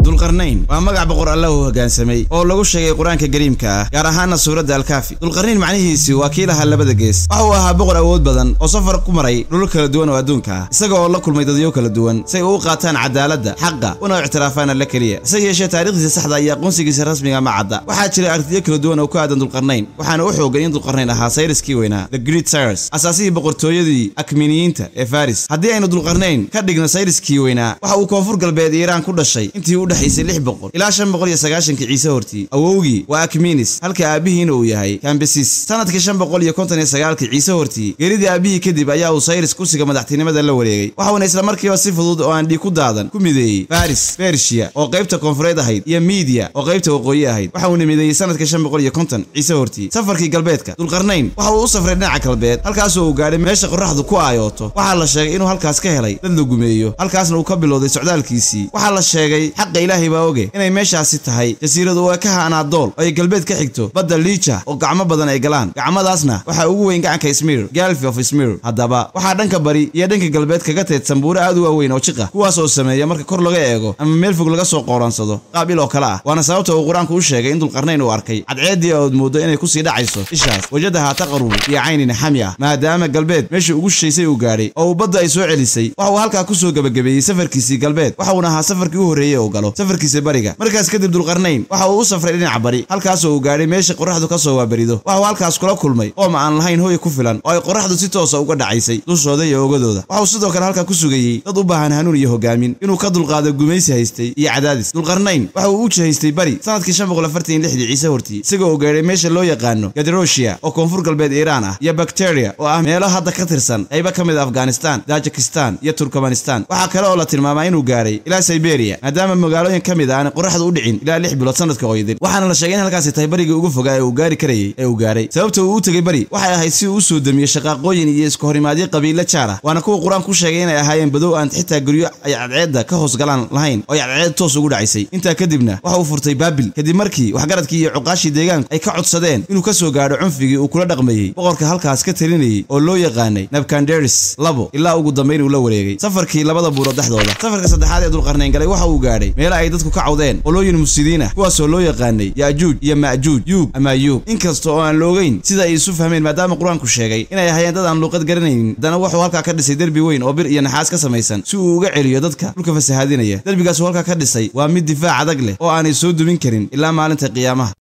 dulqarnayn waa magac boqor Allah uu hoggaansamay oo lagu sheegay quraanka kariimka ah gaar ahaan suurada al-Kaafi. dulqarnayn macnihiisu waa kiilaha labada gees waxa uu ahaa boqor awood badan oo safar ku maray dhul kala duwan oo adduunka ah isaga oo la kulmay dadyo kala duwan si ay u qaataan cadaaladda xaqqa una ictiraafaan la kaliya si yeeshay taariikhdiisa saxda iyo aqoonsigiisa rasmiga ma cadda waxa jiray aragtiyo kala duwan oo ku aadan dulqarnayn waxaana u xoogay in dulqarnayn ahaa sayriskii weynaa the Great Cyrus asaasii boqortooyadii Achaemeniyiinta ee Faris haddii aynu dulqarnayn ka dhigno sayriskii weynaa waxa uu koonfur galbeed Iiraan ku dhashay intii u dhaxaysay 600 ilaa 590 ciise hortii awowgii waa Achaemenes halka aabihiina uu yahay Cambyses sanadkii 559 ciise hortii geeridii aabihii kadib ayaa uu Cyrus kursiga madaxtinimada la wareegay waxaana isla markiiba si fudud oo aan dhig ku daadan ku mideeyay Faris Persia oo qaybta koonfureed ahayd iyo Media oo qaybta waqooyi ahayd waxaana mideeyay sanadkii 550 ciise hortii safarkii galbeedka dulqarnayn waxa uu u safray dhinaca galbeed halkaas oo uu gaaray meesha qorraxdu ku aayooto waxa la sheegay inuu halkaas ka helay dad la gumeeyo halkaasna uu ka bilowday socdaalkiisii waxa la sheegay xaq Ilaahay baa oge inay meeshaasi tahay jasiirad oo ka Anadol oo ay galbeed ka xigto badda Liicha oo gacmo badan ay galaan gacmadaasna waxa ugu weyn gacanka Izmir Gulf of Izmir haddaba waxa dhanka bari iyo dhanka galbeed kaga teedsan buuro aad u weyn oo jiqa kuwaas oo sameeya marka kor laga eego ama meel fog laga soo qooransado qaabil oo kala ah waana sababta uu quraanku u sheegay in dulqarnayn uu arkay cadceedii oo moodo inay ku sii dhacayso ishaas wajadaha taqarrub iyo caynina xamiya maadaama galbeed meesha ugu shisheysay uu gaaray oo badda ay soo celisay waxa uu halka ku soo gabagabeeyay safarkiisii galbeed waxa uu ahaa safarkii u horeeyay oo galo safarkiisa bariga markaas kadib dulqarnayn waxa uu u safray dhinaca bari halkaas oo uu gaaray meesha qorraxdu ka soo waabarido waxa uu halkaas kula kulmay oo ma aan lahayn hooy ku filan oo ay qorraxdu si toos ah uga dhacaysay dushooda iyo ogadooda waxa uu sidoo kale halka ku sugayay dad u baahan hanuun iyo hogaamin inuu ka dulqaado gumaysi haystay iyo cadaadis dulqarnayn waxa uu u jehaystay bari sanadkii 546 ciise hortii isaga oo gaaray meesha loo yaqaano Gadrosia oo koonfur galbeed Iiraan ah iyo Bactria oo ah meelo hadda ka tirsan qaybo ka mid ah Afghanistan Tajikistan iyo Turkmenistan waxa kale oo la tilmaamay inuu gaaray ilaa Siberia maadaama magaalooyin ka mid ah qorraxdu u dhicin ilaa 6 bilood sanadka qoyday waxaana la sheegay in halkaas tahay bariga ugu fogaa ee uu gaari karayay ee uu gaaray sababta uu u tagay bari waxay ahayd si uu soo damiyo shaqaqooyin iyo isku horimaadyo qabiilo jaar ah waana kuwa quraan ku sheegay inay ahaayeen badow aan xitaa guryo ay cadceedda ka hoos galaan lahayn oo cadceed toos ugu dhacaysay inta kadibna waxa uu furtay Baabil kadib markii waxgaradkii iyo cuqaashi deegaanka ay ka codsadeen inuu ka soo gaaro cunfigii uu kula dhaqmayay boqorka halkaas ka talinayay oo loo yaqaanay Nabukadnezar labo ilaa ugu dambeyn uu la wareegay safarkii labada buuro dhaxdooda safarka saddexaad ee dulqarnayn galay waxa uu gaaray meel ay dadku ka cawdeen olooyin mufsidiin kuwaas oo loo yaqaanay Yaajuuj iyo Maajuuj Yuub ama Yuub inkasta oo aan loogeyn sida ay isu fahmeen maadaama quraanku sheegay inay ahaayeen dad aan luqad garanaynin dana wuxuu halka ka dhisay derbi weyn oo bir iyo naxaas ka samaysan si uu uga celiyo dadka dhulka fasahaadinaya derbigaas uu halka ka dhisay waa mid difaac adag leh oo aanay soo dumin karin ilaa maalinta qiyaamaha